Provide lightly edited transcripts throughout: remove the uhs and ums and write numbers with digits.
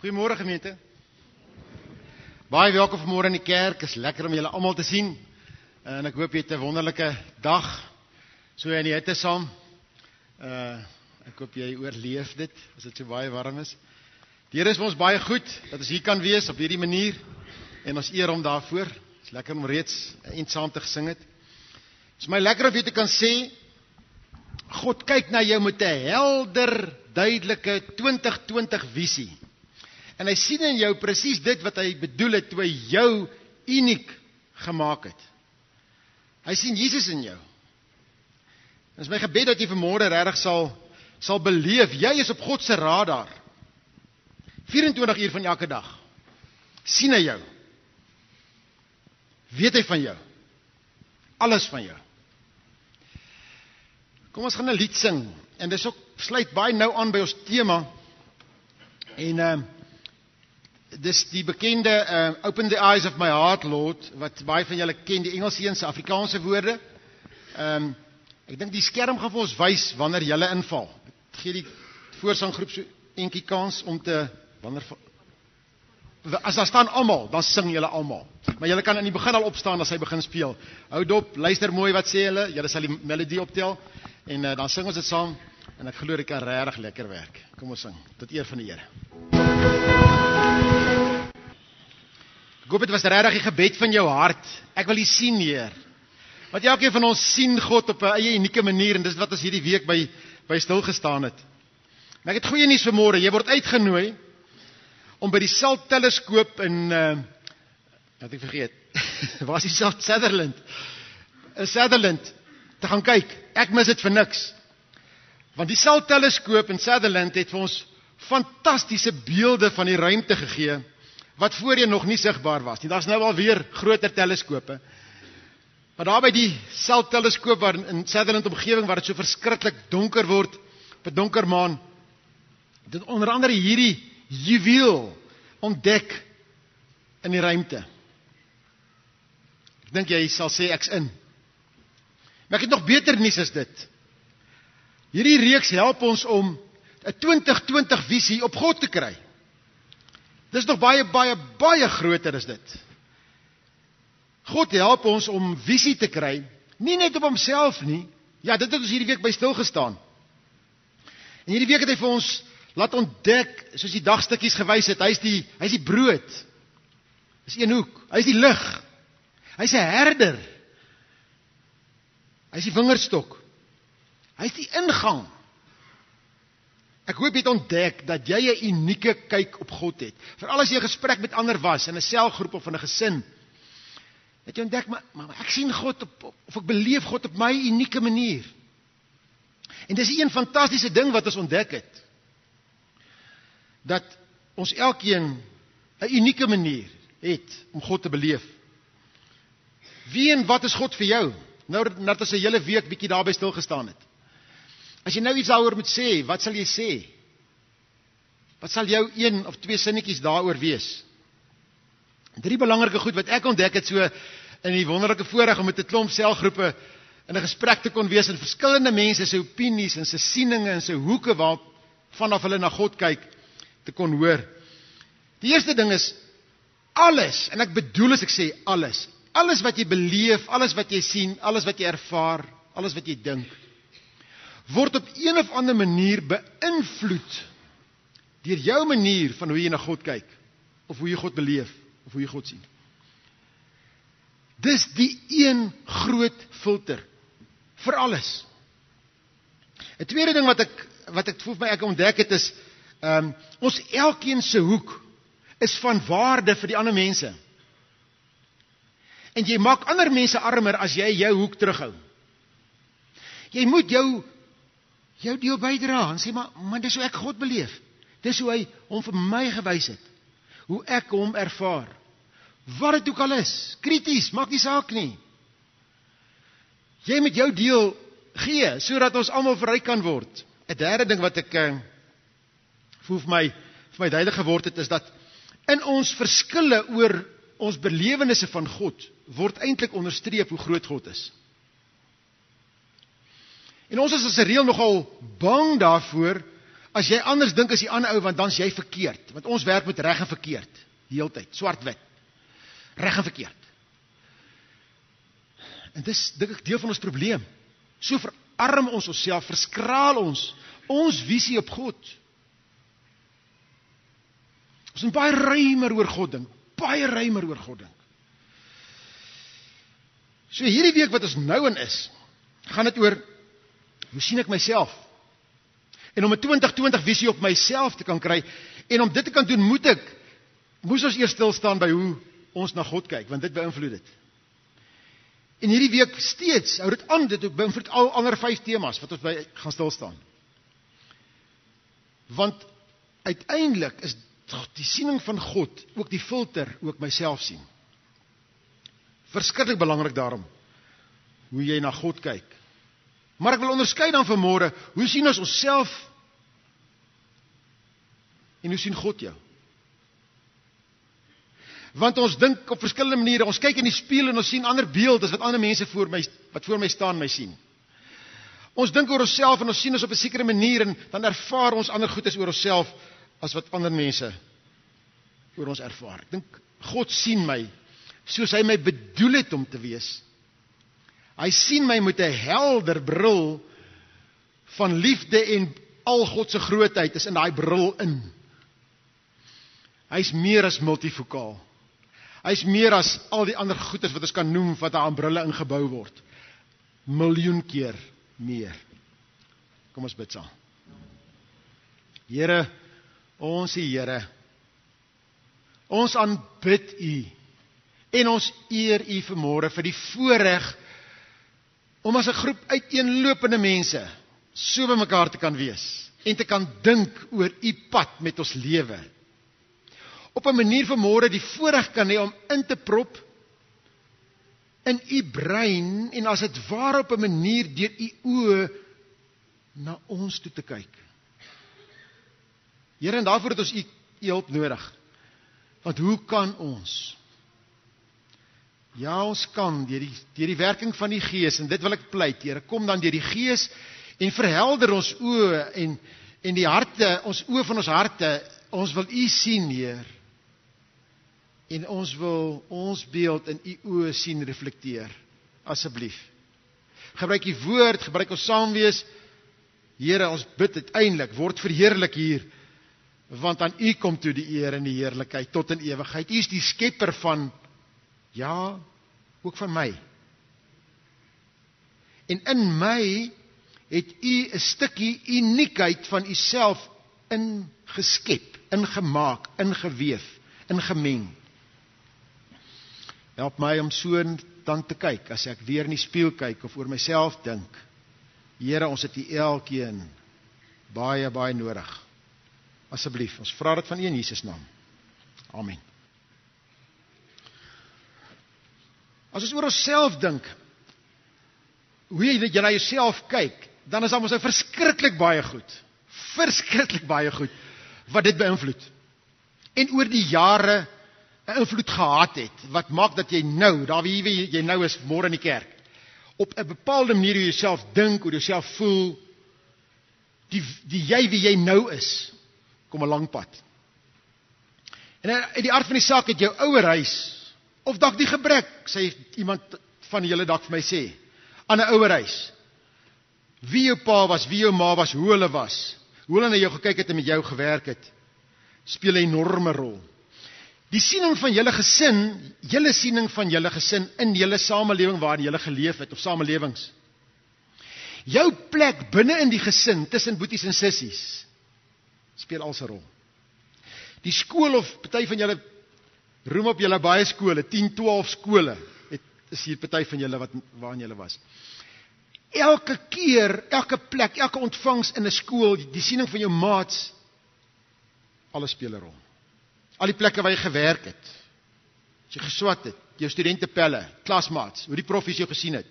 Goeiemôre gemeente. Baie welkom vanmôre in die kerk. Is lekker om julle almal te sien. En ek hoop jy het 'n wonderlike dag. So in die hitte saam. Ek hoop jy oorleef dit as dit so baie warm is. Die Here is vir ons baie goed dat ons hier kan wees op hierdie manier en ons eer hom daarvoor. Dit is lekker om reeds saam te gesing het. Dit is my lekker om jy te kan sê God kyk na jou met 'n helder, duidelike 2020 visie. En hy sien in jou presies dit wat hy bedoel het toe hy jou uniek gemaak het. Hy sien Jesus in jou. Dit is my gebed dat jy vanmôre regtig sal beleef, jy is op God se radar. 24 uur van elke dag. Sien hy jou. Weet hy van jou. Alles van jou. Kom ons gaan 'n lied sing. En dis ook sluit baie nou aan by ons tema. En dis die bekende Open the Eyes of My Heart, Lord, wat baie van julle ken, die Engelse en se Afrikaanse woorde. Ek dink die skerm gaan vir ons wys wanneer julle inval. Ek gee die voorsanggroep so eentjie kans om te as daar staan almal, dan sing julle almal. Maar julle kan in die begin al opstaan as hy begin speel. Hou dop, luister mooi wat sê hulle. Julle sal die melodie optel en dan sing ons dit saam en ek glo dit kan regtig lekker werk. Kom ons sing tot eer van die Here. Ek hoop dit was regtig die gebed van jou hart. Ek wil U sien, Heer. Want elkeen van ons sien God op 'n eie unieke manier en dis wat ons hierdie week by stil gestaan het. En ek het goeie nuus vanmôre. Jy word uitgenooi om by die SALT teleskoop in wat ek vergeet. Waar is die SALT? Sutherland te gaan kyk. Ek mis dit vir niks. Want die SALT teleskoop in Sutherland het vir ons fantastiese beelde van die ruimte gegee wat voorheen nog nie sigbaar was nie. Daar's nou al weer groter teleskope. Maar daar by die SALT teleskoop waar in Sutherland omgewing waar dit so verskriklik donker word op 'n donker maan, dit onder andere hierdie juweel ontdek in die ruimte. Ek dink jy sal sê ek's in. Maar ek het nog beter nuus as dit. Hierdie reeks help ons om 'n 2020 visie op God te kry. Dis nog baie groter as dit. God help ons om visie te kry, nie net op homself nie. Ja, dit het ons hierdie week by stil gestaan. En hierdie week het hy vir ons laat ontdek, soos die dagstukkies gewys het, hy's die brood. Dis een hoek. Hy's die lig. Hy's 'n herder. Hy's die wingerdstok. Hy's die ingang. Ek hoop jy het ontdek dat jy 'n unieke kyk op God het. Veral as jy 'n gesprek met ander was in 'n selgroep of in 'n gesin. Het jy ontdek, maar ek sien God of ek beleef God op my unieke manier. En dis 'n fantastiese ding wat ons ontdek het. Dat ons elkeen 'n unieke manier het om God te beleef. Wie en wat is God vir jou? Nou dat ons 'n hele week bietjie daarby stil gestaan het. As jy nou iets daaroor moet sê, wat sal jy sê? Wat sal jou 1 of 2 sinnetjies daaroor wees? 3 belangrike goed wat ek ontdek het so in die wonderlike voorreg om met 'n klomp selgroepe in 'n gesprek te kon wees en verskillende mense se opinies en se sieninge en se hoeke vanaf hulle na God kyk te kon hoor. Die eerste ding is alles, en ek bedoel as ek sê alles wat jy beleef, alles wat jy sien, alles wat jy ervaar, alles wat jy dink, word op een of ander manier beïnvloed deur jou manier van hoe jy na God kyk, of hoe jy God beleef, of hoe jy God sien. Dis die een groot filter vir alles. 'n tweede ding wat ek voel my ek ontdek het is, ons elkeen se hoek is van waarde vir die ander mense. En jy maak ander mense armer as jy jou hoek terughou. Jy moet jou deel bydra en sê, maar dis hoe ek God beleef. Dis hoe hy hom vir my gewys het. Hoe ek hom ervaar. Wat dit ook al is, krities, maak nie saak nie. Jy moet jou deel gee, sodat ons almal verryk kan word. 'n derde ding wat ek voel vir my duidelik geword het, is dat in ons verskille oor ons belewennisse van God, word eintlik onderstreep hoe groot God is. En ons is as 'n reël nogal bang daarvoor As jy anders dink as die ander ou, want dan is jy verkeerd. Want ons werk met reg en verkeerd, die hele tyd, swart-wit. Reg en verkeerd. En dis dink ek deel van ons probleem. So verarm ons onsself, verskraal ons visie op God. Ons moet baie ruimer oor God dink, baie ruimer oor God dink. So hierdie week wat ons nou in is, gaan dit oor, hoe sien ek myself? En om 'n 2020 visie op myself te kan kry, en om dit te kan doen, moes ons eers stil staan by hoe ons na God kyk, want dit beïnvloed dit. En hierdie week steeds, hou dit aan, dit beïnvloed al ander 5 temas, wat ons by gaan stil staan. Want uiteindelik is die siening van God ook die filter, ook myself sien. Verskriklik belangrik daarom, hoe jy na God kyk. Maar ek wil onderskei dan vanmôre, hoe sien ons onsself, en hoe sien God jou? Want ons dink op verskillende maniere, ons kyk in die spieël en ons sien ander beelde, as wat ander mense wat voor my staan, my sien. Ons dink oor onsself en ons sien ons op 'n sekere manier, en dan ervaar ons ander goedes oor onsself, as wat ander mense oor ons ervaar. Ek dink, God sien my, soos hy my bedoel het om te wees. Hy sien my met 'n helder bril van liefde, en al God se grootheid is in daai bril in. Hy's meer as multifokaal. Hy's meer as al die ander goeders wat ons kan noem, wat aan brille ingebou word. Miljoen keer meer. Kom ons bid saam. Here, ons Here, ons aanbid U, en ons eer U vanmôre vir die voorreg om as 'n groep uiteenlopende mense so by mekaar te kan wees en te kan dink oor U pad met ons lewe. Op 'n manier vanmôre die voorreg kan hê om in te prop in U brein, en as dit ware op 'n manier deur U oë na ons toe te kyk. Here, en daarvoor het ons U hulp nodig. Want hoe kan ons? Ja, ons kan deur die werking van die Gees, en dit wil ek pleit, Here, kom dan deur die Gees en verhelder ons oë en die harte, ons oë van ons harte. Ons wil U sien, Heer. En ons wil ons beeld in U oë sien reflekteer. Asseblief. Gebruik U woord, gebruik ons saam wees. Here, ons bid uiteindelik, word verheerlik hier, want aan U kom toe die eer en die heerlikheid tot in ewigheid. U is die skepper van, ja, ook van my. En in my het U 'n stukkie uniekheid van U self ingeskep, ingemaak, ingeweef, ingemeng. Help my om so dan te kyk, as ek weer in die spieël kyk of oor myself dink. Here, ons het U elkeen baie, baie nodig. Asseblief, ons vra dit van U in Jesus naam. Amen. As ons oor onsself dink, hoe jy na jouself kyk, dan is daar mos nou verskriklik baie goed, wat dit beïnvloed. En oor die jare 'n invloed gehad het, wat maak dat jy nou, daar wie jy nou is, môre in die kerk, op 'n bepaalde manier hoe jy jouself dink, hoe jy jouself voel, die jy wie jy nou is, kom 'n lang pad. En in die aard van die saak het jou ouerhuis, of dalk die gebrek, sê iemand van julle dalk vir my sê, aan 'n ouerhuis, wie jou pa was, wie jou ma was, hoe hulle was, hoe hulle na jou gekyk het en met jou gewerk het, speel 'n enorme rol. Die siening van julle siening van julle gesin in julle samelewing waarin julle geleef het, of samelewings. Jou plek binne in die gesin, tussen boeties en sissies, speel al 'n rol. Die skool, of party van julle roem op julle baie skole, 10, 12 skole, is hier party van julle waarin julle was. Elke keer, elke plek, elke ontvangs in 'n skool, die siening van jou maats, alles speel 'n rol. Al die plekke waar jy gewerk het, as jy geswat het, jou studentepelle, klasmaats, hoe die profs jou gesien het,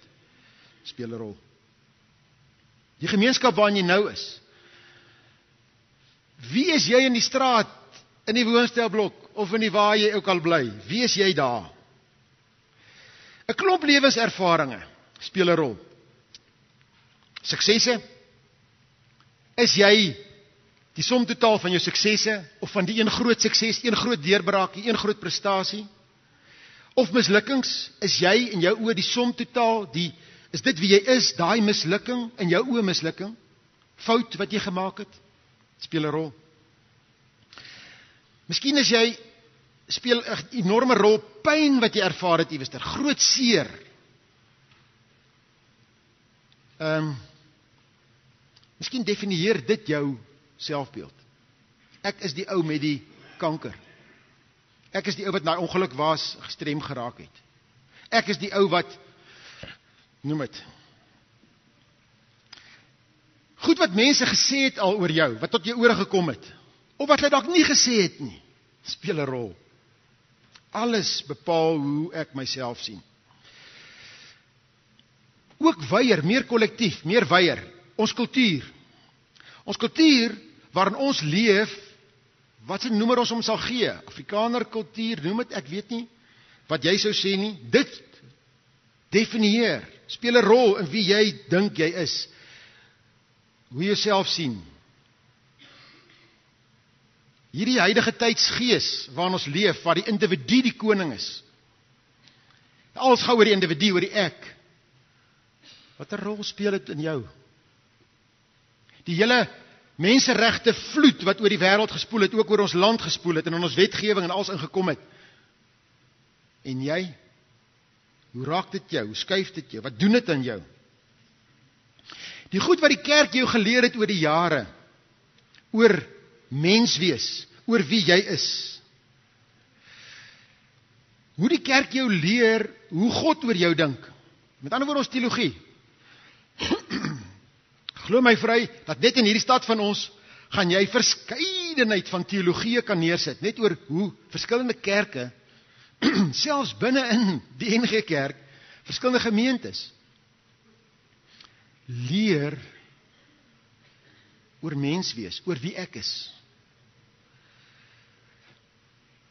speel 'n rol. Die gemeenskap waarin jy nou is. Wie is jy in die straat, in die woonstelblok, of in die waar jy ook al bly? Wie is jy daar? 'n Klomp lewenservarings speel 'n rol. Suksesse, is jy die somtotaal van jou suksesse, of van die een groot sukses, een groot deurbraak, een groot prestasie, of mislukkings, is jy in jou oë die somtotaal, is dit wie jy is, daai mislukking, in jou oë mislukking, fout wat jy gemaak het, speel 'n rol. Miskien is jy, speel 'n enorme rol, pyn wat jy ervaar het, iewers, groot seer. Miskien definieer dit jou selfbeeld. Ek is die ou met die kanker. Ek is die ou wat na ongeluk was, gestrem geraak het. Ek is die ou wat, noem het, goed wat mense gesê het al oor jou, wat tot jou ore gekom het, of wat hulle dalk nie gesê het nie, speel 'n rol. Alles bepaal hoe ek myself sien. Ook weier, meer kollektief, meer weier, ons kultuur. Ons kultuur, waarin ons leef, wat se noemer ons hom sal gee, Afrikaner kultuur, noem het, ek weet nie, wat jy sou sê nie, dit definieer, speel 'n rol in wie jy dink jy is, hoe jy jouself sien. Hierdie huidige tydsgees waarin ons leef, waar die individu die koning is. Alles gaan oor die individu, oor die ek. Wat 'n rol speel dit in jou? Die hele menseregte vloed wat oor die wêreld gespoel het, ook oor ons land gespoel het, en in ons wetgewing en alles ingekom het. En jy? Hoe raak dit jou? Hoe skuif dit jou? Wat doen dit aan jou? Die goed wat die kerk jou geleer het oor die jare, oor mens wees, oor wie jy is. Hoe die kerk jou leer, hoe God oor jou dink. Met ander woorde, ons teologie. Glo my vry, dat net in hierdie stad van ons, gaan jy verskeidenheid van teologieë kan neersit, net oor hoe verskillende kerke, selfs binne in die NG Kerk, verskillende gemeentes, leer oor mens wees, oor wie ek is.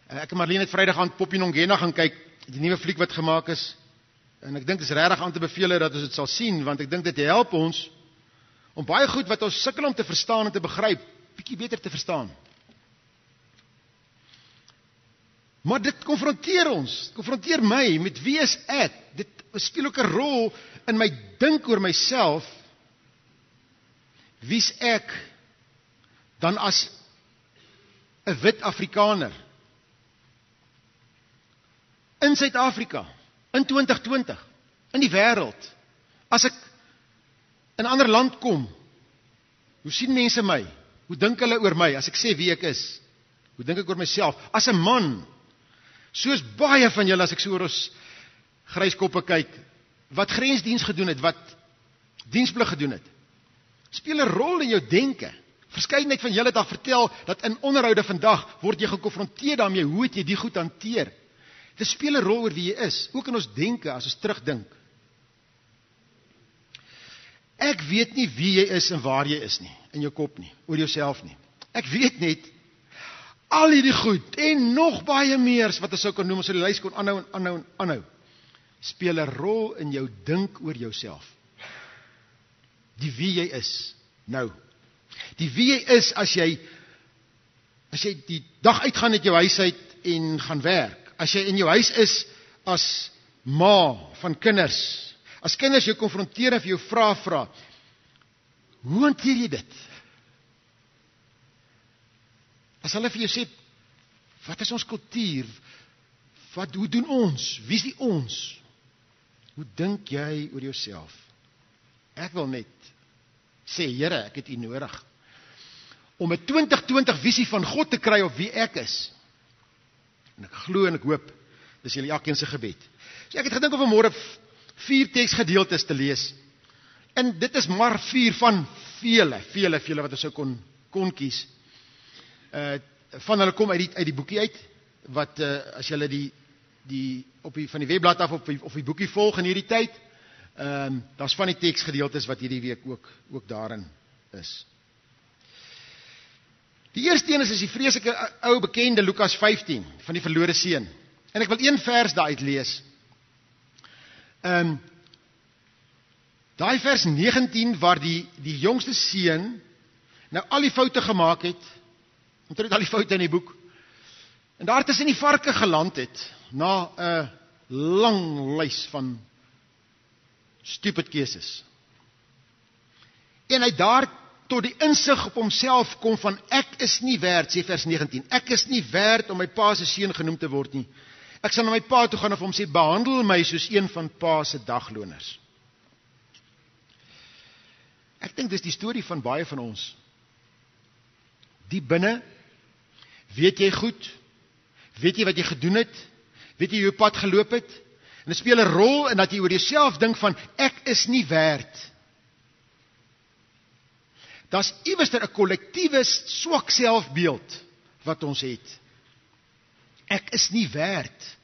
Ek en Marlene het Vrydag aan Poppy Nongena gaan kyk, die nuwe fliek wat gemaak is, en ek dink dit is regtig aan te beveel dat ons dit sal sien, want ek dink dit help ons, om baie goed wat ons sukkel om te verstaan en te begryp, bietjie beter te verstaan. Maar dit konfronteer my, met wie is ek? Dit speel ook 'n rol in my dink oor myself, wie's ek, dan as 'n wit Afrikaner, in Suid-Afrika, in 2020, in die wêreld, as ek in 'n ander land kom, hoe sien mense my? Hoe dink hulle oor my, as ek sê wie ek is? Hoe dink ek oor myself? As 'n man, soos baie van julle, as ek so oor ons gryskoppe kyk, wat grensdiens gedoen het, wat diensplig gedoen het, speel 'n rol in jou denke. Verskeidenheid van julle het al vertel, dat in onderhoude vandag, word jy gekonfronteer daarmee, hoe het jy die goed hanteer? Dit speel 'n rol oor wie jy is, ook in ons denke, as ons terugdink. Ek weet nie wie jy is en waar jy is nie, in jou kop nie, oor jouself nie. Ek weet net, al hierdie goed, en nog baie meer, wat ons sou kan noem, as die lys kon aanhou, speel 'n rol in jou dink oor jouself. Die wie jy is, nou. Die wie jy is, as jy die dag uitgaan uit jou huis uit, en gaan werk. As jy in jou huis is, as ma van kinders, as kinders jou konfronteer en vir jou vra, hoe hanteer jy dit? As hulle vir jou sê, wat is ons kultuur? Hoe doen ons? Wie is die ons? Hoe dink jy oor jouself? Ek wil net sê, Here, ek het U nodig, om 'n 2020 visie van God te kry op wie ek is. En ek glo en ek hoop, dis julle elkeen se gebed. So ek het gedink om vanmôre 4 teksgedeeltes te lees. En dit is maar 4 van vele wat ons sou kon kies. Van hulle kom uit die boekie uit, wat as julle van die webblad af of die boekie volg in hierdie tyd, daar's van die teksgedeeltes wat hierdie week ook daarin is. Die eerste een is die vreeslike ou bekende Lukas 15 van die verlore seun. En ek wil een vers daaruit lees. Daai vers 19 waar die jongste seun nou al die foute gemaak het, omtrent al die foute in die boek, en daar tussen die varke geland het, na 'n lang lys van stupid keuses. En hy daar tot die insig op homself kom van, ek is nie werd, sê vers 19, ek is nie werd om my pa se seun genoem te word nie. Ek sal na my pa toe gaan en vir hom sê, behandel my soos een van pa se dagloners. Ek dink dis die storie van baie van ons. Die binne, weet jy goed, weet jy wat jy gedoen het, weet jy hoe jy pad geloop het, en dit speel 'n rol in dat jy oor jouself dink van, ek is nie werd. Daar's iewers 'n kollektiewe swak selfbeeld wat ons het. Ek is nie werd.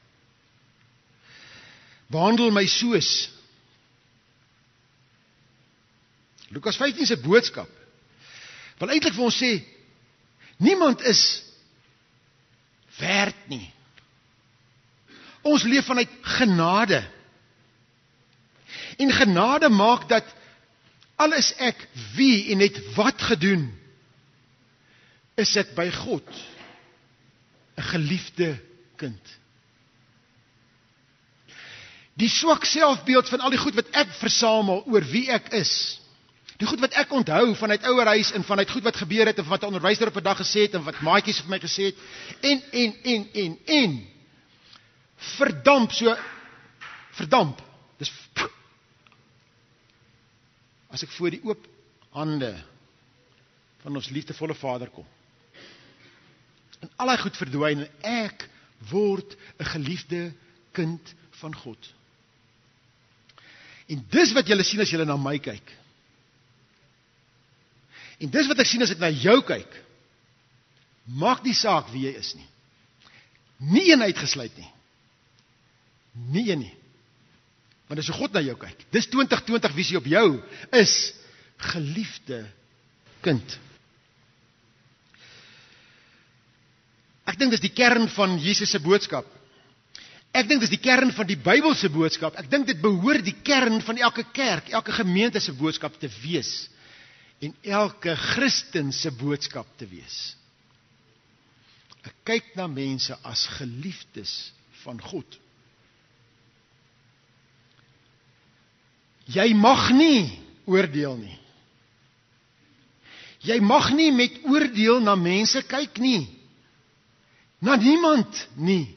Behandel my soos. Lukas 15 se boodskap wil eintlik vir ons sê, niemand is werd nie. Ons leef vanuit genade. En genade maak dat al is ek wie en het wat gedoen, is ek by God 'n geliefde kind. Die swak selfbeeld van al die goed wat ek versamel oor wie ek is, die goed wat ek onthou vanuit ouerhuis en vanuit goed wat gebeur het en wat 'n onderwyser op 'n dag gesê het en wat maatjies vir my gesê het, en verdamp. Dis as ek voor die oop hande van ons liefdevolle Vader kom. En al die goed verdwyn en ek word 'n geliefde kind van God. En dis wat julle sien as julle na my kyk. En dis wat ek sien as ek na jou kyk. Maak nie saak wie jy is nie. Nie een uitgesluit nie. Nie een nie. Want as God na jou kyk, dis 2020 visie op jou, is geliefde kind. Ek dink dis die kern van Jesus se boodskap. Ek dink dis die kern van die Bybelse boodskap. Ek dink dit behoort die kern van elke kerk, elke gemeente se boodskap te wees. En elke Christen se boodskap te wees. Ek kyk na mense as geliefdes van God. Jy mag nie oordeel nie. Jy mag nie met oordeel na mense kyk nie. Na niemand nie.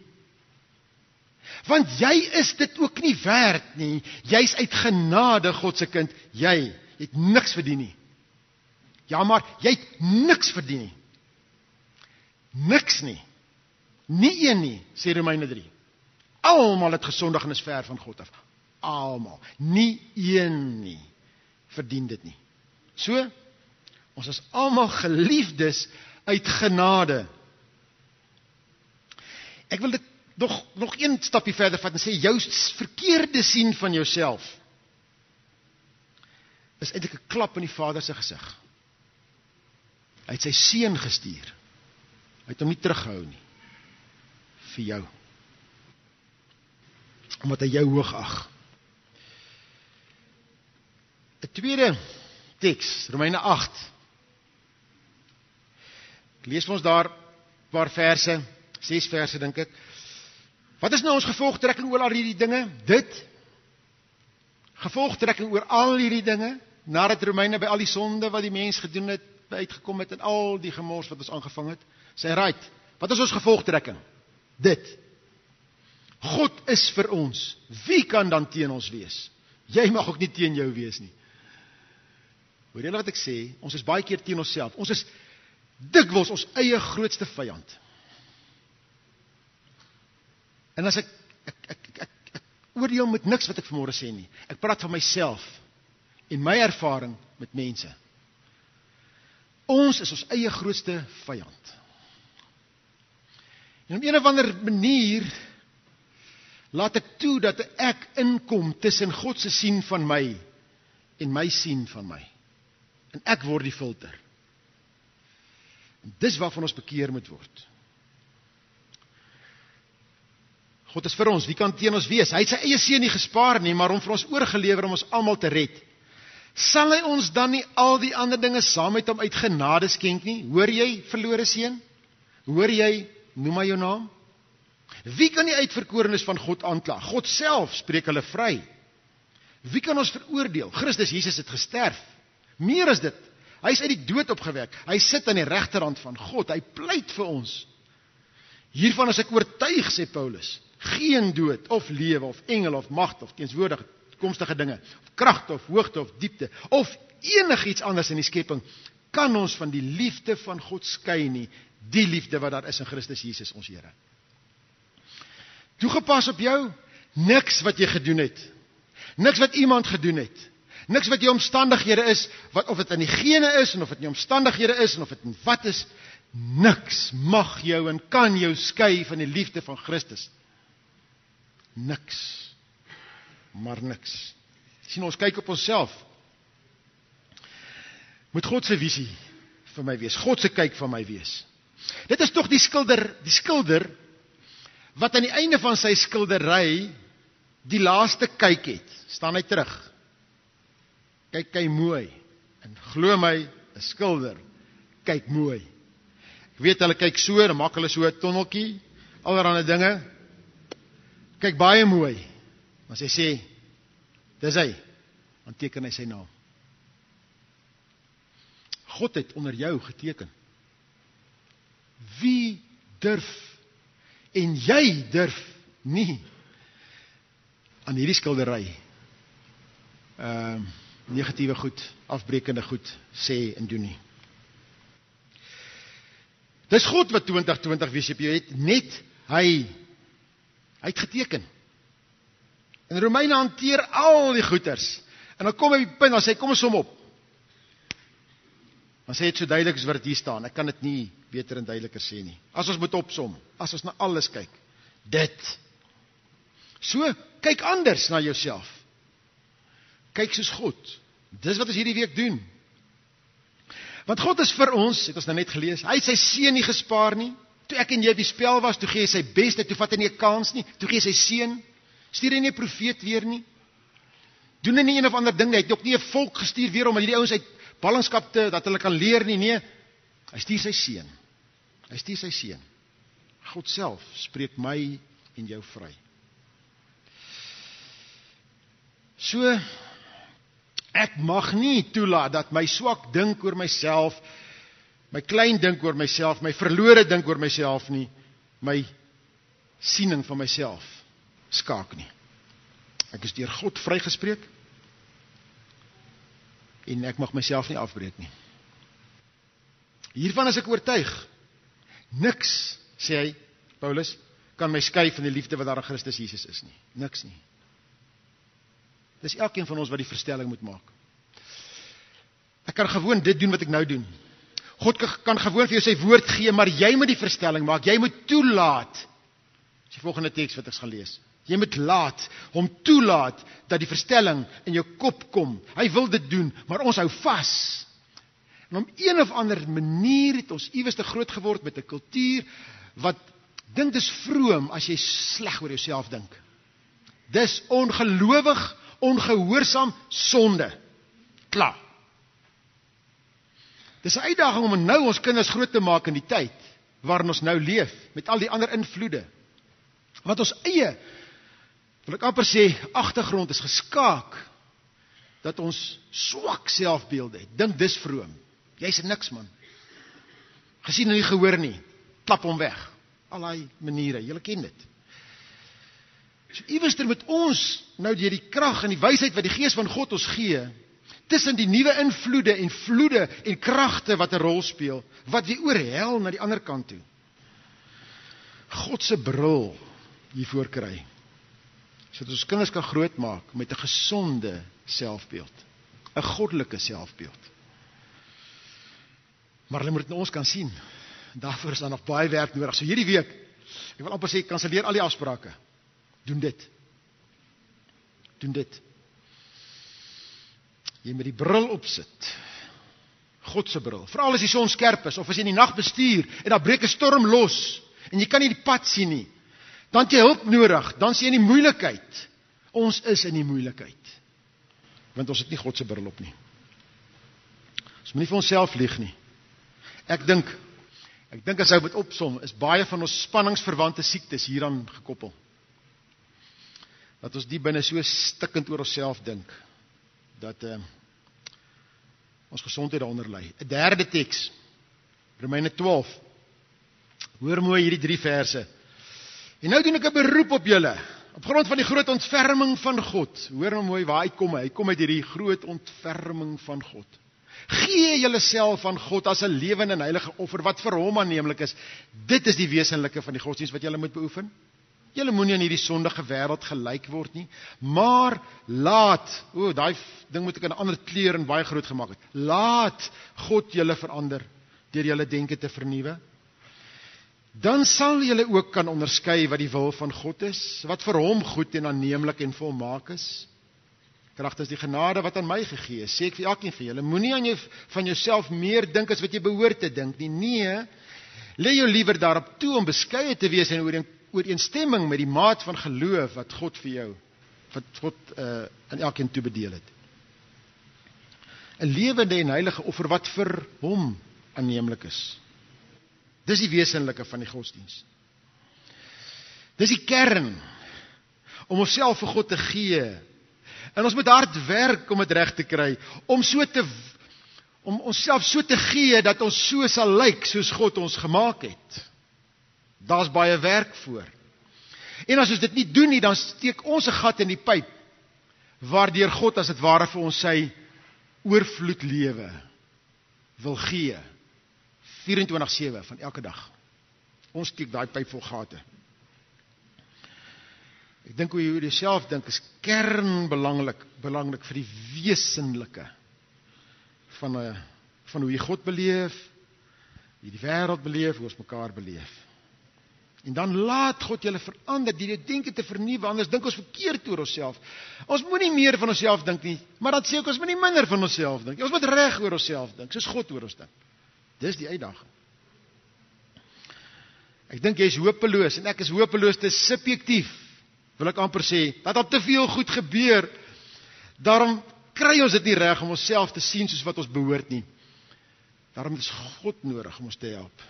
Want jy is dit ook nie werd nie. Jy's uit genade God se kind. Jy het niks verdien nie. Ja, maar jy het niks verdien nie. Niks nie. Nie een nie, sê Romeine 3. Almal het gesondig en is ver van God af. Almal. Nie een nie verdien dit nie. So, ons is almal geliefdes uit genade. Ek wil dit nog een stapie verder vat en sê, jou verkeerde sien van jouself is eintlik 'n klap in die Vader se gesig. Hy het sy seun gestuur. Hy het hom nie teruggehou nie. Vir jou. Omdat hy jou hoog ag. 'n tweede teks, Romeine 8. Ek lees vir ons daar 'n paar verse, 6 verse dink ek. Wat is nou ons gevolgtrekking oor al hierdie dinge? Dit, gevolgtrekking oor al hierdie dinge, nadat Romeine by al die sonde wat die mens gedoen het, uitgekom het, en al die gemors wat ons aangevang het, sê right, wat is ons gevolgtrekking? Dit, God is vir ons, wie kan dan teen ons wees? Jy mag ook nie teen jou wees nie. Hoor julle wat ek sê? Ons is baie keer teen onsself. Ons is dikwels ons eie grootste vyand. En as ek oordeel met niks wat ek vanmôre sê nie. Ek praat van myself en my ervaring met mense. Ons is ons eie grootste vyand. En op een of ander manier laat ek toe dat ek inkom tussen God se sien van my en my sien van my. En ek word die filter. En dis waarvan ons bekeer moet word. God is vir ons, wie kan teen ons wees? Hy het sy eie seun nie gespaar nie, maar hom vir ons oorgelewer om ons almal te red. Sal hy ons dan nie al die ander dinge saam met hom uit genade skenk nie? Hoor jy, verlore seun? Hoor jy, noem maar jou naam? Wie kan die uitverkorenes van God aankla? God self spreek hulle vry. Wie kan ons veroordeel? Christus Jesus het gesterf. Meer as dit, hy is uit die dood opgewek. Hy sit aan die regterhand van God. Hy pleit vir ons. Hiervan is ek oortuig, sê Paulus. Geen dood, of lewe, of engel, of magte, of teenswoordige, toekomstige dinge, of kragte, of hoogte, of diepte, of enigiets anders in die skepping, kan ons van die liefde van God skei nie, die liefde wat daar is in Christus Jesus, ons Here. Toegepas op jou, niks wat jy gedoen het, niks wat iemand gedoen het, niks wat jou omstandighede is, of dit in die gene is, en of dit in die omstandighede is, en of dit in wat is, niks mag jou en kan jou skei van die liefde van Christus. Niks. Maar niks. Sien, ons kyk op onsself. Moet God se visie vir my wees. God se kyk van my wees. Dit is tog die skilder wat aan die einde van sy skildery die laaste kyk het. Staan hy terug. Kyk hy mooi. En glo my, 'n skilder kyk mooi. Ek weet hulle kyk so, dan maak hulle so 'n tonneltjie, allerlei dinge. Kyk baie mooi. As hy sê, dis hy, dan teken hy sy naam. God het onder jou geteken. Wie durf, en jy durf nie, aan hierdie skildery, negatiewe goed, afbrekende goed, sê en doen nie. Dis God wat 2020 visie op jou het, net hy het geteken. En Romeine hanteer al die goeters. En dan kom hy die punt, dan sê, kom ons som op. Dan sê het so duidelik as wat dit hier staan. Ek kan dit nie beter en duideliker sê nie. As ons moet opsom, as ons na alles kyk. Dit. So, kyk anders na jouself. Kyk soos God. Dis wat ons hierdie week doen. Want God is vir ons, het ons nou net gelees, hy het sy seun nie gespaar nie. Toe ek en jy op die spel was, toe gee hy sy beste, toe vat hy nie 'n kans nie, toe gee hy sy seun. Stuur hy nie 'n profeet weer nie. Doen hy nie een of ander ding nie, hy het ook nie 'n volk gestuur weer om hierdie ouens uit ballingskap dat hulle kan leer nie, nee. Hy stuur sy seun. Hy stuur sy seun. God self spreek my en jou vry. So, ek mag nie toelaat dat my swak dink oor myself, my klein dink oor myself, my verlore dink oor myself nie, my siening van myself skaak nie. Ek is deur God vrygespreek en ek mag myself nie afbreek nie. Hiervan is ek oortuig. Niks, sê hy, Paulus, kan my skei van die liefde wat daar in Christus Jesus is nie. Niks nie. Dis elkeen van ons wat die verstelling moet maak. Ek kan gewoon dit doen wat ek nou doen. God kan gewoon vir jou sy woord gee, maar jy moet die verstelling maak. Jy moet toelaat. Dis die volgende teks wat ek gaan lees. Jy moet hom toelaat dat die verstelling in jou kop kom. Hy wil dit doen, maar ons hou vas. En om een of ander manier het ons iewers te groot geword met 'n kultuur wat dink dis vroom as jy sleg oor jouself dink. Dis ongelowig, ongehoorsaam, sonde. Klaar. Dis 'n uitdaging om nou ons kinders groot te maak in die tyd waarin ons nou leef, met al die ander invloede. Want ons eie, wil ek amper sê, agtergrond is geskaak, dat ons swak selfbeeld het. Dink dis vroom. Jy's niks, man. Gesien en nie gehoor nie. Klap hom weg. Al die maniere, julle ken dit. So iewers moet ons nou deur die krag en die wysheid wat die Gees van God ons gee, tussen die nuwe invloede en vloede en kragte wat 'n rol speel, wat weer oorhel na die ander kant toe. God se bril hiervoor kry. Sodat ons kinders kan grootmaak met 'n gesonde selfbeeld, 'n goddelike selfbeeld. Maar hulle moet dit nou ons kan sien. Daarvoor is daar nog baie werk nodig. So hierdie week, ek wil amper sê, kanselleer al die afsprake. Doen dit. Doen dit. Jy moet die bril opsit. God se bril. Veral as die son skerp is, of as jy in die nag bestuur, en daar breek 'n storm los, en jy kan nie die pad sien nie. Dan het jy hulp nodig, dan is jy in die moeilikheid. Ons is in die moeilikheid. want ons het nie God se bril op nie. Ons moet nie vir onsself lieg nie. Ek dink as ek moet opsom, is baie van ons spanningsverwante siektes hieraan gekoppel. Dat ons die binne so stikkend oor onsself dink, dat ons gesondheid daaronder lê. 'n derde teks, Romeine 12. Hoor mooi hierdie 3 verse. En nou doen ek 'n beroep op julle, op grond van die groot ontferming van God. Hoor nou mooi waar hy kom uit hierdie groot ontferming van God. Gee julleself aan God as 'n lewende en heilige offer, wat vir hom aanneemlik is. Dit is die wesenlike van die godsdienst wat julle moet beoefen. Julle moenie aan hierdie sondige wêreld gelyk word nie, maar laat, daai ding moet ek in 'n ander kleur en baie groot gemaak het. Laat God julle verander deur julle denke te vernuwe. Dan sal julle ook kan onderskei wat die wil van God is, wat vir hom goed en aanneemlik en volmaak is. Kragtens die genade wat aan my gegee is, sê ek vir elkeen van julle, moenie van jouself meer dink as wat jy behoort te dink nie. Nee, lê jou liewer daarop toe om beskeie te wees en ooreenstemming met die maat van geloof wat God vir jou, wat God aan elkeen toebedeel het. 'n lewende en heilige offer wat vir hom aanneemlik is. Dis die wesenlike van die godsdienst. Dis die kern om onsself vir God te gee. En ons moet hard werk om dit reg te kry, om onsself so te gee dat ons so sal lyk soos God ons gemaak het. Daar's baie werk voor. En as ons dit nie doen nie, dan steek ons 'n gat in die pyp, waardeur God as dit ware vir ons sy oorvloed lewe wil gee. 24/7 van elke dag. Ons steek daai pyp vol gate. Ek dink hoe jy oor jouself dink is kernbelangrik vir die wesenlike van hoe jy God beleef, hoe jy die wêreld beleef, hoe ons mekaar beleef. En dan laat God julle verander, die denke te vernuwe, anders dink ons verkeerd oor onsself. Ons moet nie meer van onsself dink nie, maar dan sê ek, ons moet nie minder van onsself dink. Ons moet reg oor onsself dink, soos God oor ons dink. Dis die uitdaging. Ek dink jy is hopeloos, en ek is hopeloos, dit is subjektief, wil ek amper sê, dat al te veel goed gebeur, daarom kry ons dit nie reg om onsself te sien soos wat ons behoort nie. Daarom is God nodig om ons te help.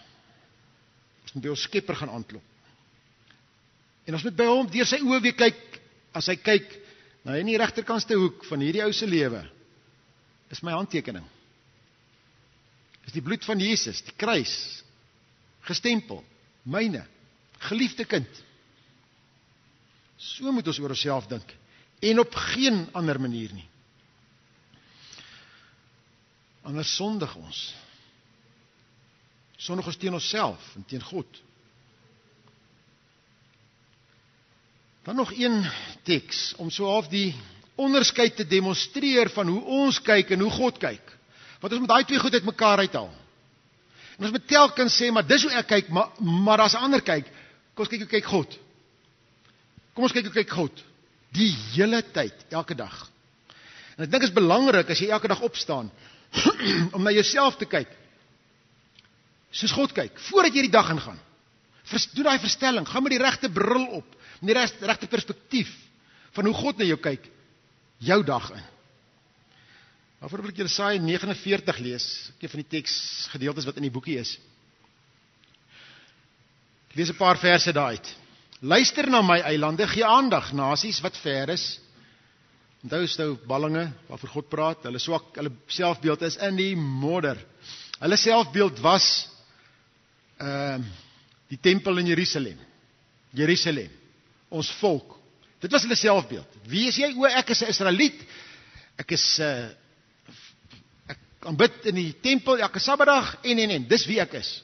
Ons moet by ons Skepper gaan aanklop. En ons moet by hom deur sy oë weer kyk, as hy kyk, nou in die regterkantste hoek van hierdie ou se lewe, is my handtekening. Is die bloed van Jesus, die kruis, gestempel, myne, geliefde kind. So moet ons oor onsself dink, en op geen ander manier nie. Anders sondig ons. Sondig ons teen onsself en teen God. Dan nog een teks, om so half die onderskeid te demonstreer van hoe ons kyk en hoe God kyk. Want ons moet daai twee goed uit mekaar uithaal. En ons moet telkens sê, maar dis hoe ek kyk, maar as 'n ander kyk, kom ons kyk hoe kyk God. Kom ons kyk hoe kyk God. Die hele tyd, elke dag. En ek dink is belangrik as jy elke dag opstaan, om na jouself te kyk. Soos God kyk, voordat jy die dag ingaan. Doe daai verstelling, gaan met die regte bril op, met die regte perspektief, van hoe God na jou kyk, jou dag in. Waarvoor wil ek Jesaja 49 lees, ek van die teksgedeeltes wat in die boekie is. Ek lees 'n paar verse daaruit. Luister na my eilande, gee aandag, nasies wat ver is. Onthou ballinge, waarvoor God praat, hulle selfbeeld is in die modder. Hulle selfbeeld was die tempel in Jerusalem, ons volk. Dit was hulle selfbeeld. Wie is jy? Ek is 'n Israeliet. Ek aanbid in die tempel elke Saterdag en. Dis wie ek is.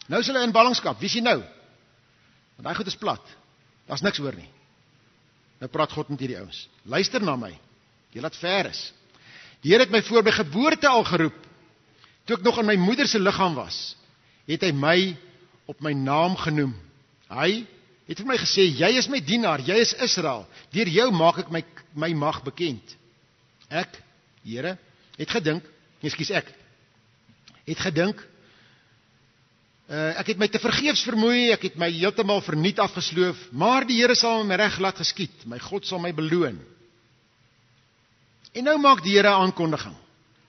Nou is hulle in ballingskap. Wie is jy nou? Want daai goed is plat. Daar's niks hoor nie. Nou praat God met hierdie ouens. Luister na my. Jy laat ver is. Die Here het my voor my geboorte al geroep. Toe ek nog in my moeder se liggaam was, het hy my op my naam genoem. Hy het vir my gesê, jy is my dienaar, jy is Israel. Deur jou maak ek my mag bekend. Ek, Here, het gedink, ek het my te vergeefs vermoei, ek het my heeltemal verniet afgesloof, maar die Here sal my reg laat geskied, my God sal my beloon. En nou maak die Here 'n aankondiging.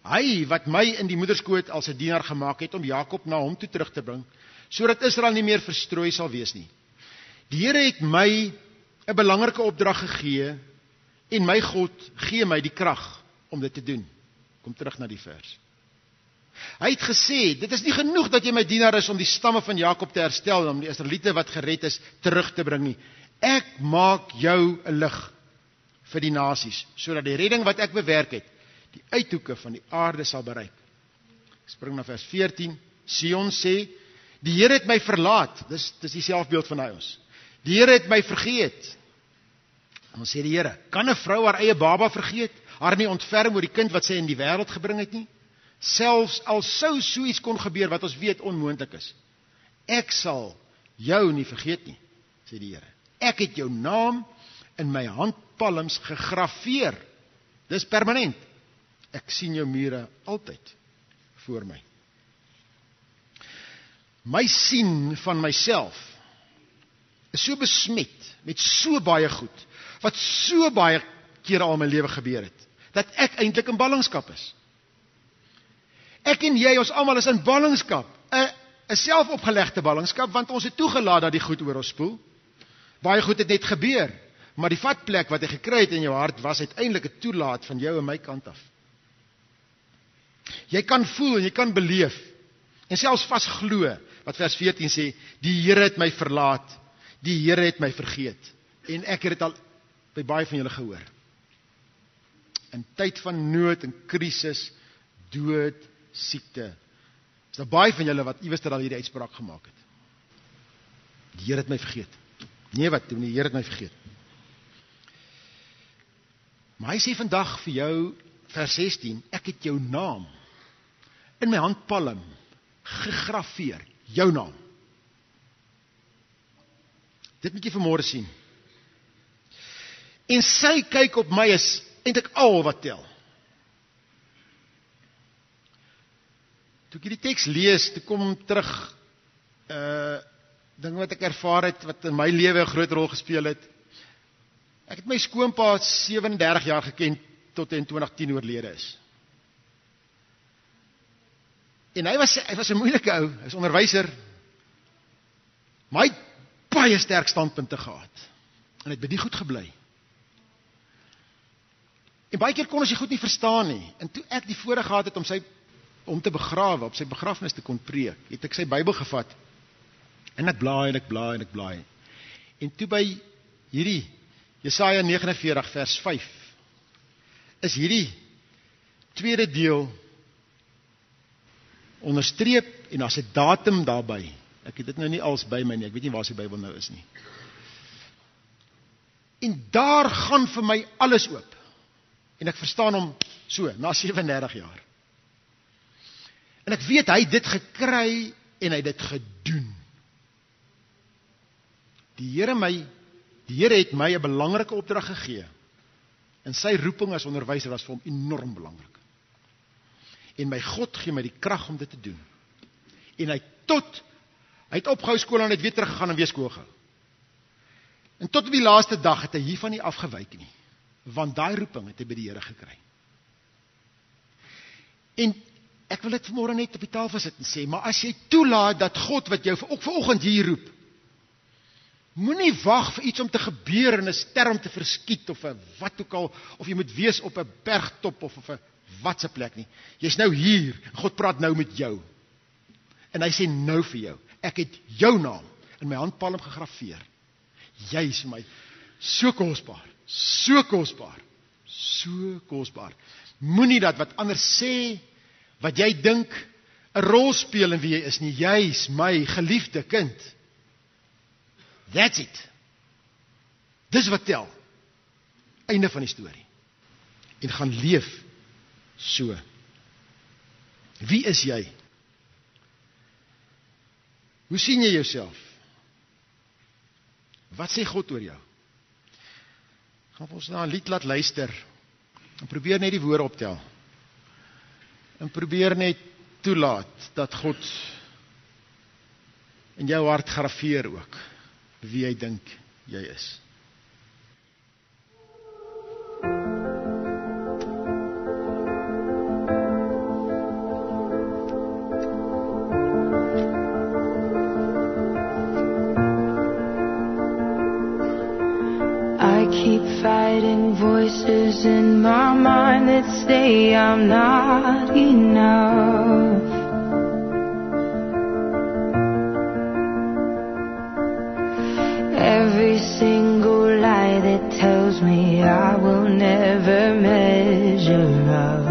Hy wat my in die moederskoot as 'n dienaar gemaak het om Jakob na hom toe terug te bring, sodat Israel nie meer verstrooi sal wees nie. Die Here het my 'n belangrike opdrag gegee en my God gee my die krag om dit te doen. Kom terug na die vers. Hy het gesê, dit is nie genoeg dat jy my dienaar is om die stamme van Jakob te herstel en om die Israeliete wat gered is terug te bring nie. Ek maak jou 'n lig vir die nasies, sodat die redding wat ek bewerk het, die uithoeke van die aarde sal bereik. Spring na vers 14. Sion sê, die Here het my verlaat. Dis die selfbeeld van hy ons. Die Here het my vergeet. En dan sê die Here, kan 'n vrou haar eie baba vergeet? Haar nie ontferm oor die kind wat sy in die wêreld gebring het nie? Selfs al sou so iets kon gebeur wat ons weet onmoontlik is. Ek sal jou nie vergeet nie, sê die Here. Ek het jou naam in my handpalms gegraveer. Dis permanent. Ek sien jou mure altyd voor my. My sien van myself is so besmet met so baie goed, wat so baie kere al in my lewe gebeur het, dat ek eintlik in ballingskap is. Ek en jy, ons almal is in ballingskap, 'n selfopgelegde ballingskap, want ons het toegelaat dat die goed oor ons spoel. Baie goed het net gebeur, maar die vatplek wat jy gekry het in jou hart, was uiteindelik 'n toelaat van jou en my kant af. Jy kan voel en jy kan beleef, en selfs vasglo, wat vers 14 sê, die Here het my verlaat, die Here het my vergeet, en ek het dit al by baie van julle gehoor. In tyd van nood en krisis, dood, siekte, is daar baie van julle wat iewers al hierdie uitspraak gemaak het. Die Here het my vergeet. Nee, wat doen die Here het my vergeet. Maar hy sê vandag vir jou, vers 16, ek het jou naam in my handpalm gegraveer, jou naam. Dit moet jy vanmôre sien. En sy kyk op my is eintlik al wat tel. Toe ek hierdie teks lees, toe kom terug dinge wat ek ervaar het, wat in my lewe 'n groot rol gespeel het. Ek het my skoonpa 37 jaar geken, tot hy in 2010 oorlede is. En hy was 'n moeilike ou, hy is onderwyser, maar hy het baie sterk standpunte gehad, en hy het by die goed gebly. En baie keer kon ons die goed nie verstaan nie, en toe ek die voorreg gehad het om te begrawe, op sy begrafnis te kon preek, het ek sy Bybel gevat, en ek blaai, en ek blaai, en ek blaai. En toe by hierdie, Jesaja 49 vers 5, is hierdie tweede deel onderstreep, en as 'n datum daarby, ek het dit nou nie als by my nie, ek weet nie waar sy Bybel nou is nie. En daar gaan vir my alles oop, en ek verstaan hom so, na 37 jaar. En ek weet, hy het dit gekry, en hy het dit gedoen. Die Here het my 'n belangrike opdrag gegee, en sy roeping as onderwyser was vir hom enorm belangrik. En my God gee my die krag om dit te doen. En hy het opgehou skool en hy het weer teruggegaan en weer skool gehou. En tot op die laaste dag het hy hiervan nie afgewyk nie, want daai roeping het hy by die Here gekry. En ek wil dit vanmôre net op die tafel sit en sê, maar as jy toelaat dat God wat jou ook vanoggend hier roep, moenie wag vir iets om te gebeur en 'n ster om te verskiet of 'n wat ook al, of jy moet wees op 'n bergtop of op 'n watse plek nie. Jy's nou hier, God praat nou met jou. En hy sê nou vir jou, ek het jou naam in my handpalm gegraveer. Jy is vir my so kosbaar, so kosbaar, so kosbaar. Moenie dat wat anders sê, wat jy dink 'n rol speel in wie jy is nie. Jy's my geliefde kind. That's it. Dis wat tel. Einde van die storie. En gaan leef so. Wie is jy? Hoe sien jy jouself? Wat sê God oor jou? Gaan ons na 'n lied laat luister. En probeer net die woorde optel. En probeer net toelaat dat God in jou hart graveer ook wie jy dink jy is. keep fighting voices in my mind that say I'm not enough. Every single lie that tells me I will never measure up.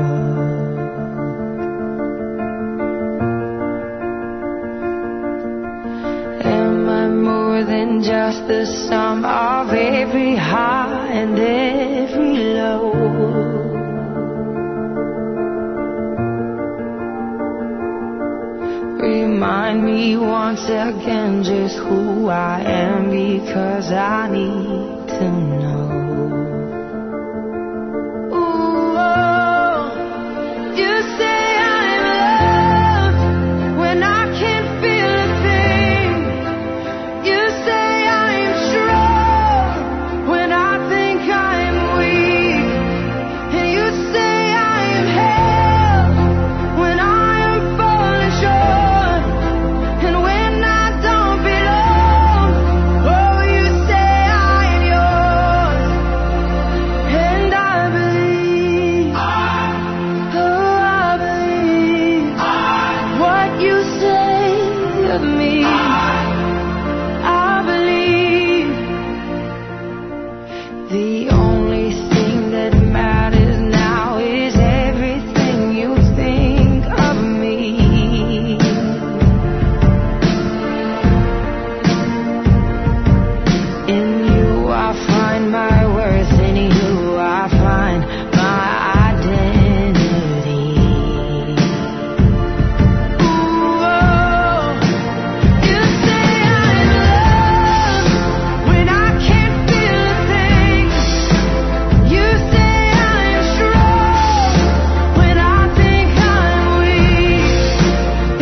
Am I more than just the sum of every high and every low? Remind me once again just who I am, because I need to know. Ooh, oh, you say I'm loved when I can't feel a thing. You say I'm strong when I think I'm weak. And you say I'm held when I am falling short. And when I don't belong, oh, you say I'm yours. And I believe, oh, I believe what you say of me. I believe the only thing that matters now is everything you think of me. In you I find my worth, in you I find my identity. Ooh, oh, you say I'm loved when I can't feel a thing. You say I'm strong when I think I'm weak.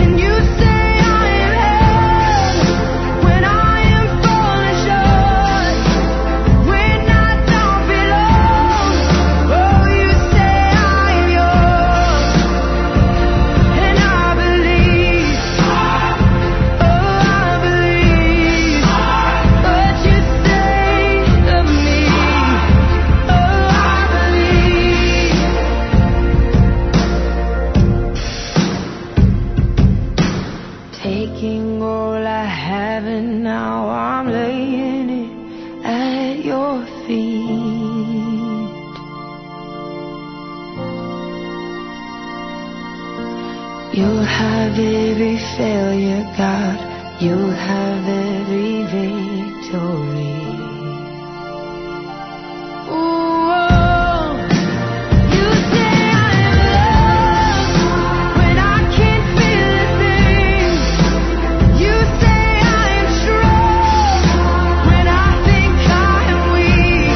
And you say I'm held when I am falling short. When I don't belong, oh, you say I'm yours. And I believe, oh, I believe what you say of me. Oh, I believe. Taking all I have and now I'm laying it at your feet. You'll have every failure, God. You'll have every victory. Ooh, oh, you say I'm loved when I can't feel a thing. You say I'm strong when I think I'm weak.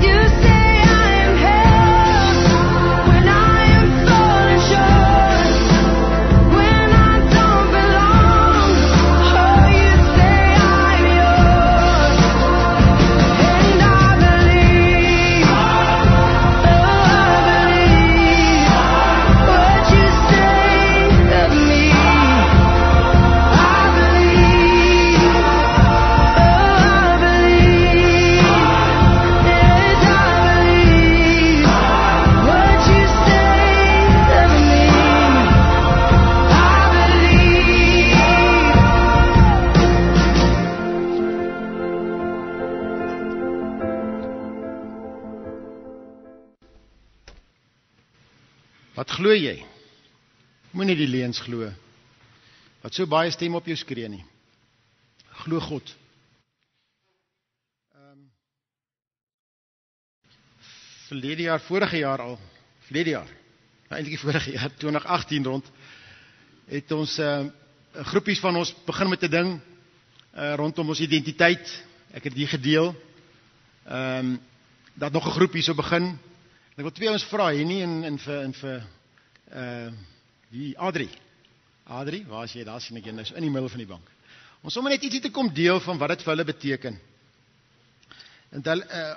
You say I'm held when I am falling short. When I don't belong, oh, you say I'm yours. And I believe, oh, I believe what you say of me. I believe, oh, I believe, and I believe what you say of me. I believe. Wat glo jy? Moenie die leuns glo wat so baie stem op jou skree nie. Glo God. Verlede jaar, vorige jaar al, eintlik vorige jaar, 2018 rond, het ons groepies van ons begin met 'n ding rondom ons identiteit. Ek het die gedeel. Dat nog 'n groepie so begin. Ek wil twee ons vra hier nie en vir die Adri, waar is jy? Daar sien ek jy nou in die middel van die bank. Ons sommer net ietsie te kom deel van wat dit vir hulle beteken. En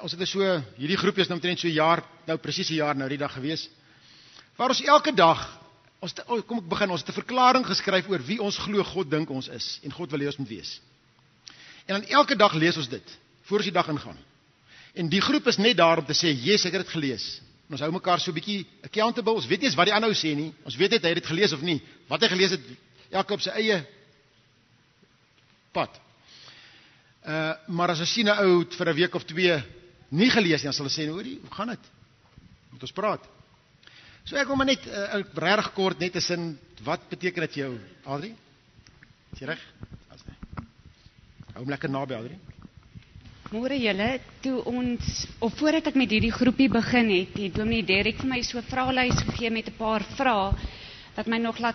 ons het so, hierdie groepie is nou omtrent so 'n jaar, nou presies 'n jaar nou die dag gewees, waar ons elke dag, kom ek begin, ons het 'n verklaring geskryf oor wie ons glo God dink ons is, en God wil hê ons moet wees. En dan elke dag lees ons dit, voor ons die dag ingaan. En die groep is net daar om te sê, yes, ek het dit gelees. En ons hou mekaar so 'n bietjie accountable. Ons weet nie eens wat die ander ou sê nie. Ons weet net hy het dit gelees of nie. Wat hy gelees het, elke op sy eie pad. Maar as ons sien 'n ou vir 'n week of 2 nie gelees nie, dan sal hulle sê, hoorie, hoe gaan dit? Moet ons praat. So ek wil maar net regtig kort net 'n sin, wat beteken dit vir jou, Adrie? Is jy reg? Hou hom lekker naby, Adrie. Môre julle, toe ons, of voordat ek met hierdie groepie begin het Dominee Derek vir my so 'n vraelys gegee met 'n paar vrae, wat my nogal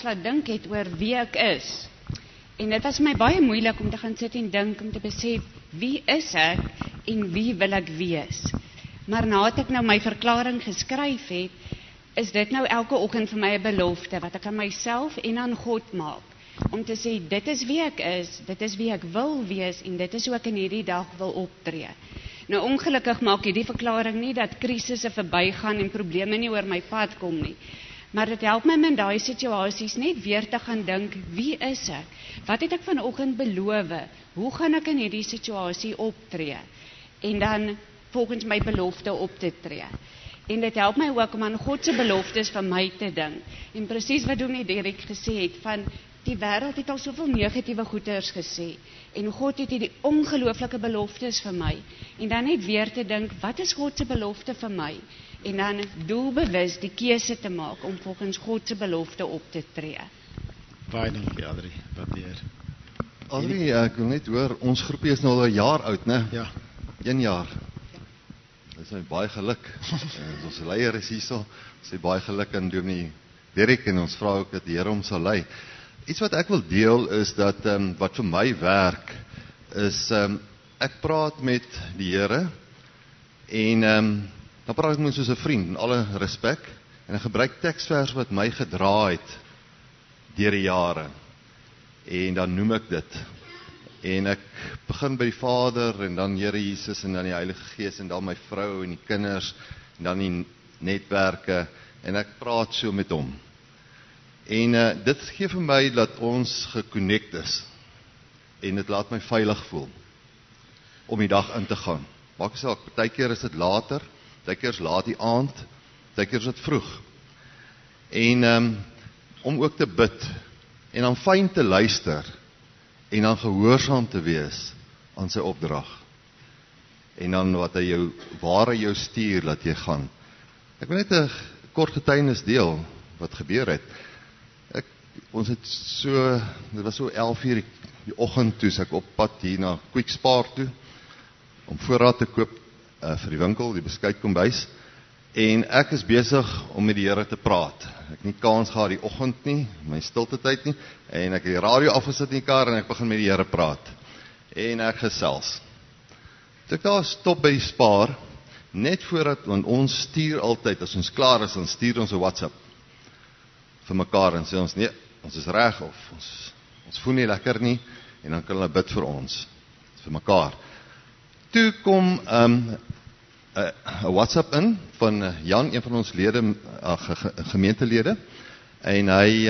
laat dink het oor wie ek is. En dit was my baie moeilik om te gaan sit en dink, om te besef, wie is ek en wie wil ek wees? Maar nadat ek nou my verklaring geskryf het, is dit nou elke oggend vir my 'n belofte, wat ek aan myself en aan God maak. Om te sê, dit is wie ek is, dit is wie ek wil wees, en dit is hoe ek in hierdie dag wil optree. Nou ongelukkig maak hierdie verklaring nie dat krisisse verbygaan en probleme nie oor my pad kom nie. Maar dit help my in daai situasies net weer te gaan dink, wie is ek? Wat het ek vanoggend beloof? Hoe gaan ek in hierdie situasie optree? En dan volgens my belofte op te tree. En dit help my ook om aan God se beloftes vir my te dink. En presies wat Dominee Derek gesê het, van die wêreld het al soveel negatiewe goeters gesê, en God het hierdie ongelooflike beloftes vir my, en dan net weer te dink, wat is God se belofte vir my, en dan doelbewus die keuse te maak, om volgens God se belofte op te tree. Baie dankie, Adrie, waardeer. Adrie, ek wil net hoor, ons groepie is nou al 'n jaar oud, né? Ja. 1 jaar. Dis my baie geluk. Ons leier is hierso, sê baie geluk aan Dominee Derek, en ons vra ook dat die Here hom sal lei. Iets wat ek wil deel is dat, wat vir my werk, is, ek praat met die Here, en dan praat ek met soos 'n vriend, in alle respek, en ek gebruik teksvers wat my gedra het, deur die jare, en dan noem ek dit, en ek begin by die Vader, en dan Here Jesus, en dan die Heilige Gees, en dan my vrou, en die kinders, en dan die netwerke, en ek praat so met hom. En dit gee vir my dat ons geconnect is, en dit laat my veilig voel, om die dag in te gaan. Maak saak, partykeer is dit later, partykeer is laat die aand, partykeer is dit vroeg. En om ook te bid, en dan fyn te luister, en dan gehoorsaam te wees aan sy opdrag. En dan wat hy jou, waar hy jou stuur, laat jy gaan. Ek wil net 'n kort getuienis deel, wat gebeur het. Ons het so, dit was so 11:00 die oggend toe, ek op pad hier na Quick Spar toe, om voorraad te koop vir die winkel, die beskuitkombuis, en ek is besig om met die Here te praat. Ek het nie kans gehad die oggend nie, my stilte tyd nie, en ek het die radio afgesit in die kar, en ek begin met die Here praat, en ek gesels. Toe ek daar stop by die Spar, net voordat, want ons stuur altyd, as ons klaar is, dan stuur ons 'n WhatsApp, vir mekaar, en sê ons, nee, ons is reg, of ons voel nie lekker nie, en dan kan hulle bid vir ons, vir mekaar. Toe kom 'n WhatsApp in, van Jan, een van ons lede, gemeentelede, en hy,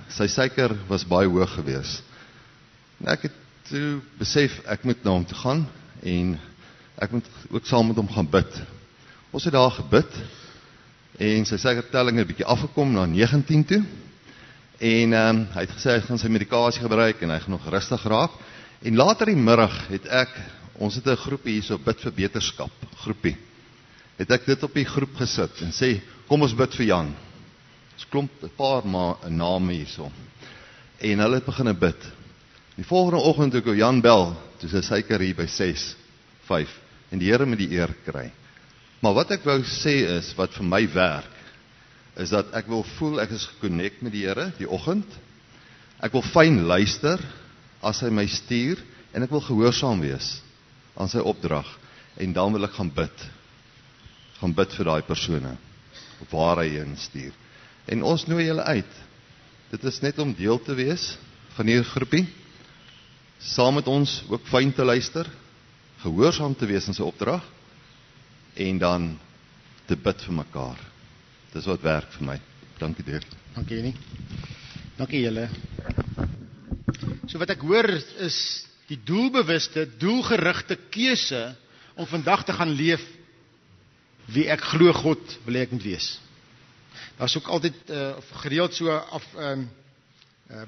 sy suiker was baie hoog gewees. En ek het toe besef, ek moet na hom toe gaan, en ek moet ook saam met hom gaan bid. Ons het daar gebid, en sy suikertelling het 'n bietjie afgekom na 19 toe, en hy het gesê hy gaan sy medikasie gebruik, en hy gaan nog rustig raak, en later die middag het ons het 'n groepie hier so, bid vir beterskap, groepie, het ek dit op die groep gesit, en sê, kom ons bid vir Jan, ons klomp 'n paar name hier so, en hulle het begin bid. Die volgende oggend toe ek Jan bel, toe sy suiker hier by 6, 5, en die Here met die eer kry. Maar wat ek wou sê is, wat vir my werk, is dat ek wil voel, ek is geconnect met die Here, die oggend, ek wil fyn luister, as hy my stuur, en ek wil gehoorsaam wees, aan sy opdrag, en dan wil ek gaan bid vir daai persone, waar hy heen stuur. En ons nooi julle uit, dit is net om deel te wees, van hierdie groepie, saam met ons ook fyn te luister, gehoorsaam te wees aan sy opdrag, en dan te bid vir mekaar. Dis wat werk vir my. Dankie Dirk. Dankie Jenny. Dankie julle. So wat ek hoor is die doelbewuste, doelgerigte keuse om vandag te gaan leef wie ek glo God wil hê ek moet wees. Daar is ook altyd gereeld so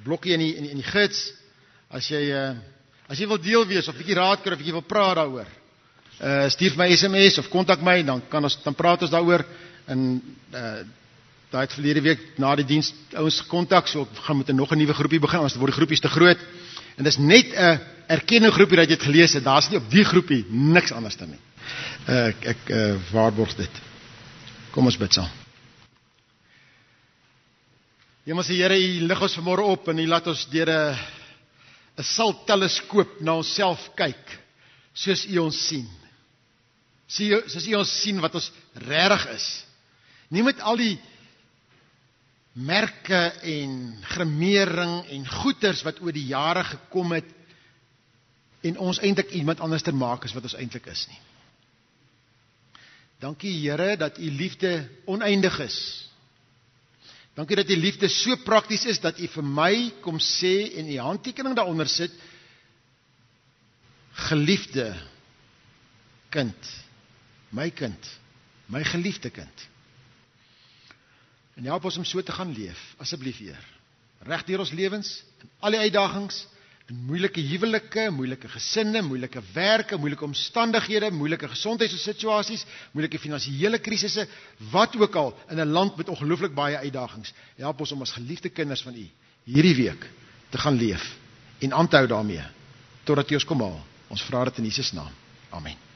blokkie in die gids, as jy wil deel wees, of 'n bietjie raad kry, of jy wil praat daaroor, stuur my SMS, of kontak my, dan praat ons daaroor, en daai het verlede week, na die diens, ons kontak, so gaan met nog 'n nuwe groepie begin, anders word die groepies te groot, en dis net 'n erkende groepie, dat jy het gelees het, daar is nie op die groepie, niks anders dan nie. Ek waarborg dit. Kom ons bid saam. Hemelse Here, U lig ons vanmôre op en U laat ons deur 'n salteleskoop na onsself kyk, soos U ons sien. Soos U ons sien wat ons regtig is. Nie met al die merke en grimering en goeters wat oor die jare gekom het en ons eintlik iemand anders te maak as wat ons eintlik is nie. Dankie Here dat U liefde oneindig is. Dankie dat U liefde so prakties is dat U vir my kom sê en U handtekening daaronder sit, geliefde kind, my geliefde kind. En help ons om so te gaan leef, asseblief Heer. Reg deur ons lewens, in al die uitdagings, in moeilike huwelike, moeilike gesinne, moeilike werke, moeilike omstandighede, moeilike gesondheidssituasies, moeilike finansiële krisisse, wat ook al, in 'n land met ongelooflik baie uitdagings. Help ons om as geliefde kinders van U, hierdie week, te gaan leef, en aan te hou daarmee, totdat U ons kom haal. Ons vra dit in Jesus naam. Amen.